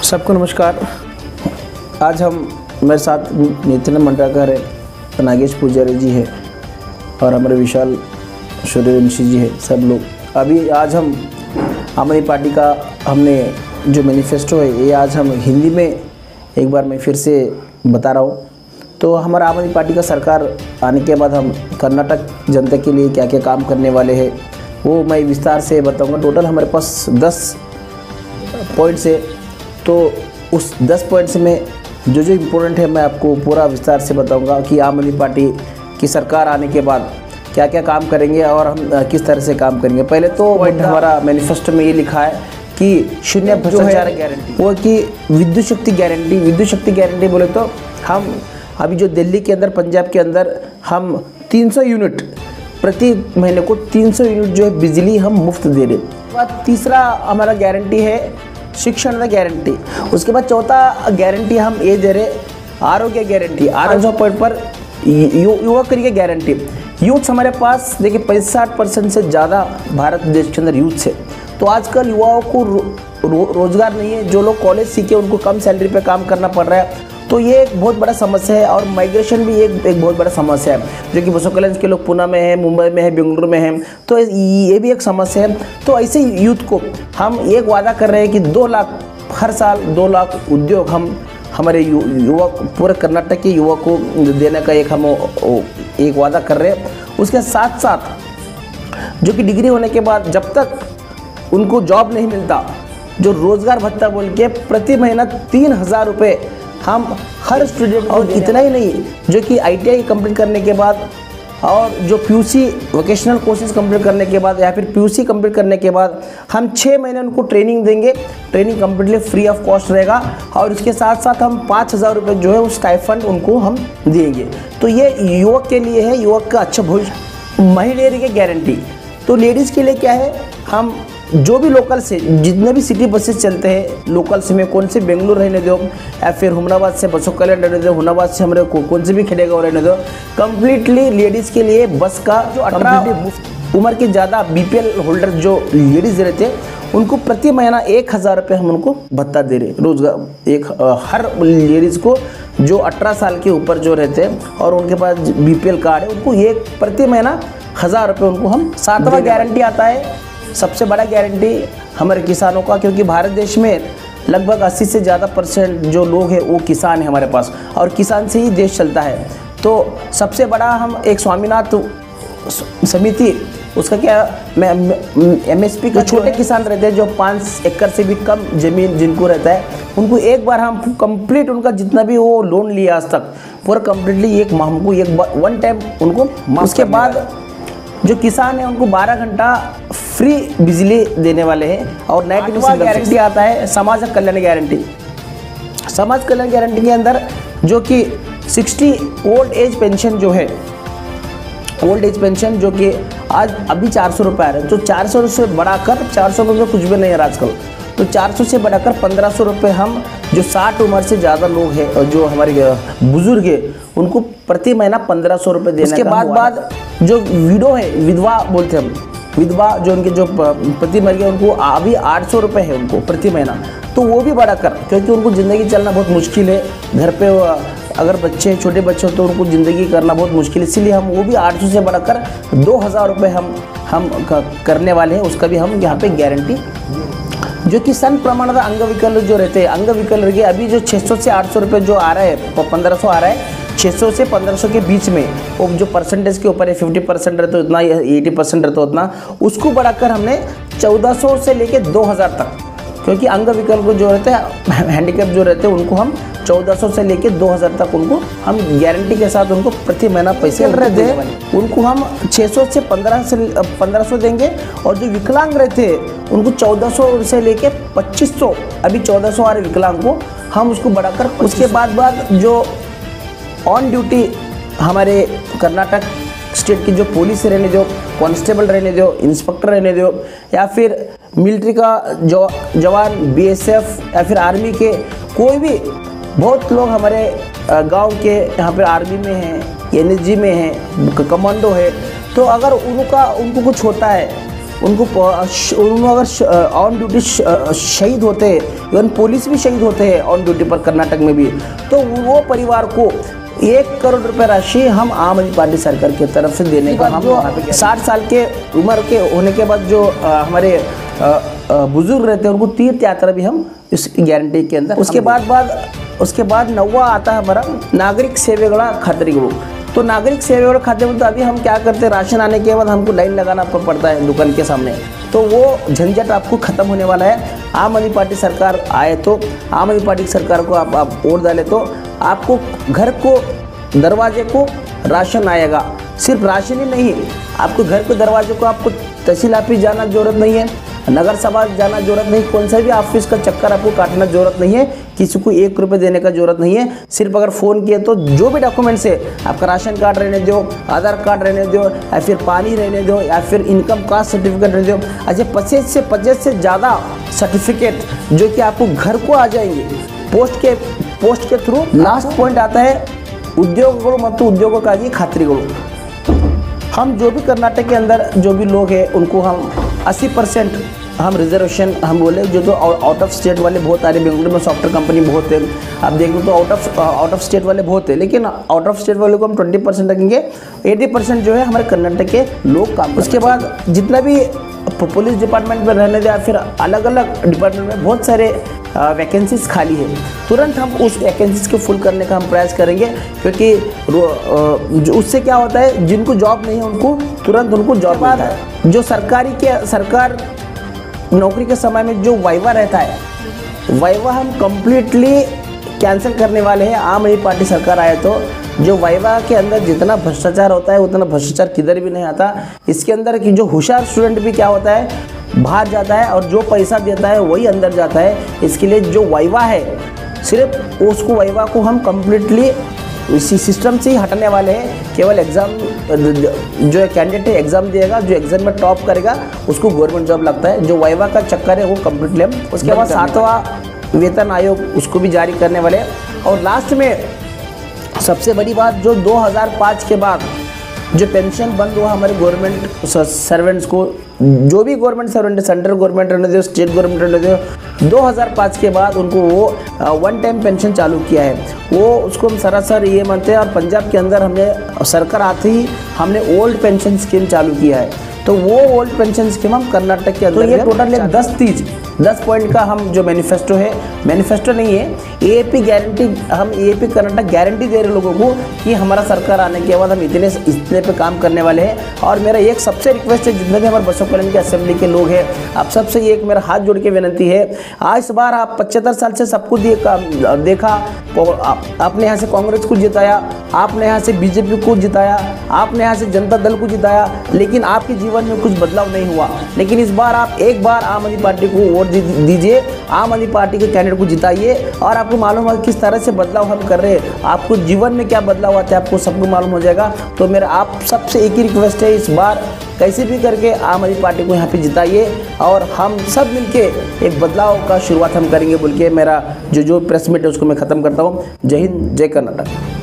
सबको नमस्कार। आज हम मेरे साथ नितिन मंडराकर है, नागेश पुजारी जी है और हमारे विशाल सूर्यवंशी जी है। सब लोग अभी आज हम आम आदमी पार्टी का हमने जो मैनिफेस्टो है ये आज हम हिंदी में एक बार मैं फिर से बता रहा हूँ। तो हमारा आम आदमी पार्टी का सरकार आने के बाद हम कर्नाटक जनता के लिए क्या क्या काम करने वाले हैं वो मैं विस्तार से बताऊँगा। टोटल हमारे पास 10 पॉइंट्स है, तो उस 10 पॉइंट्स में जो इम्पोर्टेंट है मैं आपको पूरा विस्तार से बताऊंगा कि आम आदमी पार्टी की सरकार आने के बाद क्या क्या काम करेंगे और हम किस तरह से काम करेंगे। पहले तो हमारा मैनिफेस्टो में ये लिखा है कि शून्य भ्रष्टाचार गारंटी, वो कि विद्युत शक्ति गारंटी। विद्युत शक्ति गारंटी बोले तो हम अभी जो दिल्ली के अंदर, पंजाब के अंदर हम 300 यूनिट प्रति महीने को 300 यूनिट जो है बिजली हम मुफ्त दे रहे। तीसरा हमारा गारंटी है शिक्षण की गारंटी। उसके बाद चौथा गारंटी हम ये दे रहे आरोग्य गारंटी। आरोग्य पॉइंट पर युवक की गारंटी। यूथ हमारे पास देखिए 65% से ज़्यादा भारत देश के अंदर यूथ है। तो आजकल युवाओं को रोजगार नहीं है। जो लोग कॉलेज सीखे उनको कम सैलरी पे काम करना पड़ रहा है, तो ये एक बहुत बड़ा समस्या है। और माइग्रेशन भी एक बहुत बड़ा समस्या है, जो कि बसोकलंज के लोग पुणे में है, मुंबई में है, बेंगलुरु में है, तो ये भी एक समस्या है। तो ऐसे यूथ को हम एक वादा कर रहे हैं कि 2 लाख हर साल 2 लाख उद्योग हम हमारे युवक पूरे कर्नाटक के युवक को देने का हम एक वादा कर रहे हैं। उसके साथ साथ जो कि डिग्री होने के बाद जब तक उनको जॉब नहीं मिलता, जो रोजगार भत्ता बोल के प्रति महीना 3000 रुपये हम हर स्टूडेंट। और इतना ही नहीं, जो कि ITI कंप्लीट करने के बाद और जो PUC वोकेशनल कोर्सेज कंप्लीट करने के बाद या फिर PUC कंप्लीट करने के बाद हम 6 महीने उनको ट्रेनिंग देंगे। Training completely free of cost रहेगा और इसके साथ साथ हम 5000 रुपये जो है उस स्टाइफंड उनको हम देंगे। तो ये युवक के लिए है, युवक का अच्छा भविष्य। महिलाओं की गारंटी, तो लेडीज़ के लिए क्या है, हम जो भी लोकल से जितने भी सिटी बसेस चलते हैं, लोकल से में कौन से बेंगलुरु रहने दो या फिर हुमनाबाद से बसोकल्याण रहने दो, हुमनाबाद से हमारे कौन से भी खेड़ेगांव रहने दो, कम्प्लीटली लेडीज़ के लिए बस का जो 18 उम्र के ज़्यादा BPL होल्डर जो लेडीज़ रहते हैं उनको प्रति महीना 1000 रुपये हम उनको भत्ता दे रहे रोजगार। एक हर लेडीज़ को जो 18 साल के ऊपर जो रहते हैं और उनके पास BPL कार्ड है उनको एक प्रति महीना 1000 रुपये उनको हम। 7वां गारंटी आता है सबसे बड़ा गारंटी हमारे किसानों का, क्योंकि भारत देश में लगभग 80 से ज़्यादा % जो लोग हैं वो किसान है हमारे पास, और किसान से ही देश चलता है। तो सबसे बड़ा हम एक स्वामीनाथ समिति, उसका क्या MSP का छोटे किसान रहते हैं जो 5 एकड़ से भी कम जमीन जिनको रहता है, उनको एक बार हम कंप्लीट उनका जितना भी वो लोन लिया आज तक पूरा कंप्लीटली हमको एक वन टाइम उनको। उसके बाद जो किसान है उनको 12 घंटा फ्री बिजली देने वाले हैं। और नाइट गारंटी आता है समाज कल्याण गारंटी। समाज कल्याण गारंटी के अंदर जो कि 60 ओल्ड एज पेंशन जो है, ओल्ड एज पेंशन जो कि आज अभी 400 रुपये आ रहे हैं, तो 400 से बढ़ाकर 400 रुपये कुछ भी नहीं है आजकल, तो 400 से बढ़ाकर 1500 रुपये हम जो 60 उम्र से ज़्यादा लोग हैं और जो हमारे बुजुर्ग हैं उनको प्रति महीना 1500 रुपये देने। उसके बाद जो विडो है, विधवा बोलते हम, विधवा जो उनके जो पति मर गए उनको अभी 800 रुपये है उनको प्रति महीना। तो वो भी बढ़ाकर, क्योंकि उनको ज़िंदगी चलना बहुत मुश्किल है, घर पे अगर बच्चे छोटे बच्चे हो तो उनको ज़िंदगी करना बहुत मुश्किल है, इसीलिए हम वो भी 800 से बढ़ाकर 2000 रुपये हम करने वाले हैं। उसका भी हम यहाँ पे गारंटी। जो कि सन प्रमाण अंगविकल जो रहते हैं, अंगविकल के अभी जो 600 से 800 रुपये जो आ रहा है, 1500 आ रहा है, 600 से 1500 के बीच में वो जो परसेंटेज के ऊपर है, 50% रहता है उतना, 80% रहता है उतना, उसको बढ़ाकर हमने 1400 से लेके 2000 तक, क्योंकि अंगविकल को जो रहते हैं, हैंडीकैप जो रहते हैं उनको हम 1400 से लेके 2000 तक उनको हम गारंटी के साथ उनको प्रति महीना पैसे रहते हैं, उनको हम 600 से 1500 देंगे। और जो विकलांग रहते हैं उनको 1400 से लेके 2500, अभी 1400 आ रहे विकलांग को, हम उसको बढ़ाकर। उसके बाद जो ऑन ड्यूटी हमारे कर्नाटक स्टेट की जो पुलिस रहने दो, कांस्टेबल रहने दो, इंस्पेक्टर रहने दो, या फिर मिलिट्री का जो जवान, BSF या फिर आर्मी के कोई भी, बहुत लोग हमारे गांव के यहाँ पर आर्मी में हैं, NSG में हैं, कमांडो है। तो अगर उनको कुछ होता है उनको अगर ऑन ड्यूटी शहीद होते हैं, इवन पुलिस भी शहीद होते हैं ऑन ड्यूटी पर कर्नाटक में भी, तो वो परिवार को 1 करोड़ रुपए राशि हम आम आदमी पार्टी सरकार की तरफ से देने का हम जो 60 साल के उम्र के होने के बाद जो हमारे बुजुर्ग रहते हैं उनको तीर्थ यात्रा भी हम इस गारंटी के अंदर। उसके बाद 9वां आता है हमारा नागरिक सेवेगला खातरीगुಳು। तो नागरिक सेवेगला खाते तो अभी हम क्या करते हैं, राशन आने के बाद हमको लाइन लगाना पड़ता है दुकान के सामने, तो वो झंझट आपको ख़त्म होने वाला है। आम आदमी पार्टी सरकार आए तो आम आदमी पार्टी सरकार को आप वोट डालें तो आपको घर को दरवाजे को राशन आएगा। सिर्फ राशन ही नहीं, आपको घर के दरवाजे को आपको तहसील ऑफिस जाना जरूरत नहीं है, नगर सभा जाना जरूरत नहीं, कौन सा भी ऑफिस का चक्कर आपको काटना जरूरत नहीं है, किसी को 1 रुपये देने का जरूरत नहीं है। सिर्फ अगर फ़ोन किए तो जो भी डॉक्यूमेंट्स है, आपका राशन कार्ड रहने दो, आधार कार्ड रहने दो, या फिर पानी रहने दो, या फिर इनकम कास्ट सर्टिफिकेट रहने दो, अच्छा 25 से ज़्यादा सर्टिफिकेट जो कि आपको घर को आ जाएंगे पोस्ट के थ्रू। लास्ट पॉइंट आता है उद्योगಗಳು ಮತ್ತು ಉದ್ಯೋಗಕ್ಕಾಗಿ ಖಾತ್ರಿಗಳು। हम जो भी कर्नाटक के अंदर जो भी लोग हैं उनको हम 80% हम रिजर्वेशन हम बोले। जो आउट ऑफ स्टेट वाले बहुत आ रहे, बेंगलुरु में सॉफ्टवेयर कंपनी बहुत है, आप देख लो तो आउट ऑफ स्टेट वाले बहुत है, लेकिन आउट ऑफ स्टेट वाले को हम 20% रखेंगे, 80% जो है हमारे कर्नाटक के लोग काम। उसके बाद जितना भी पुलिस डिपार्टमेंट में रहने दे या फिर अलग अलग डिपार्टमेंट में बहुत सारे वैकेंसीज खाली है, तुरंत हम उस वैकेंसीज को फुल करने का हम प्रयास करेंगे, क्योंकि उससे क्या होता है, जिनको जॉब नहीं है उनको तुरंत उनको जॉब मिलता है। जो सरकार नौकरी के समय में जो वाइवा रहता है, वाइवा हम कंप्लीटली कैंसिल करने वाले हैं। आम आदमी पार्टी सरकार आए तो जो वाइवा के अंदर जितना भ्रष्टाचार होता है उतना भ्रष्टाचार किधर भी नहीं आता। इसके अंदर कि जो होशियार स्टूडेंट भी क्या होता है बाहर जाता है और जो पैसा देता है वही अंदर जाता है। इसके लिए जो वाइवा है सिर्फ उसको वाइवा को हम कंप्लीटली इसी सिस्टम से ही हटाने वाले हैं। केवल एग्ज़ाम जो कैंडिडेट एग्ज़ाम देगा, जो एग्ज़ाम में टॉप करेगा उसको गवर्नमेंट जॉब लगता है। जो वाइवा का चक्कर है वो कंप्लीटली हम उसके बाद 7वां वेतन आयोग उसको भी जारी करने वाले हैं। और लास्ट में सबसे बड़ी बात, जो 2005 के बाद जो पेंशन बंद हुआ हमारे गवर्नमेंट सर्वेंट्स को, जो भी गवर्नमेंट सर्वेंट, सेंट्रल गवर्नमेंट रहने दो, स्टेट गवर्नमेंट रहने दो, 2005 के बाद उनको वो 1 टाइम पेंशन चालू किया है। वो उसको हम सरासर ये मानते हैं। और पंजाब के अंदर हमने सरकार आते ही हमने ओल्ड पेंशन स्कीम चालू किया है, तो वो ओल्ड पेंशन स्कीम हम कर्नाटक के अंदर, तो ये टोटल 10 पॉइंट का हम जो मैनिफेस्टो है, मैनिफेस्टो नहीं है, एएपी गारंटी, हम एएपी कर्नाटक गारंटी दे रहे लोगों को कि हमारा सरकार आने के बाद हम इतने पे काम करने वाले हैं। और मेरा एक सबसे रिक्वेस्ट है, जितने भी हमारे बसव कल्याण की असेंबली के लोग हैं, आप सबसे एक मेरा हाथ जोड़ के विनती है, आज इस बार आप 75 साल से सबको देखा, आपने यहाँ से कांग्रेस को जिताया, आपने यहाँ से बीजेपी को जिताया, आपने यहाँ से जनता दल को जिताया, लेकिन आपके जीवन में कुछ बदलाव नहीं हुआ। लेकिन इस बार आप एक बार आम आदमी पार्टी को वोट दीजिए, आम आदमी पार्टी के कैंडिडेट को जिताइए, और आपको मालूम है किस तरह से बदलाव हम कर रहे हैं। आपको जीवन में क्या बदलाव आता है आपको सबको मालूम हो जाएगा। तो मेरा आप सबसे एक ही रिक्वेस्ट है, इस बार कैसे भी करके आम आदमी पार्टी को यहाँ पे जिताइए और हम सब मिलके एक बदलाव का शुरुआत हम करेंगे बोल के मेरा जो प्रेस मीट है उसको मैं ख़त्म करता हूँ। जय हिंद, जय कर्नाटक।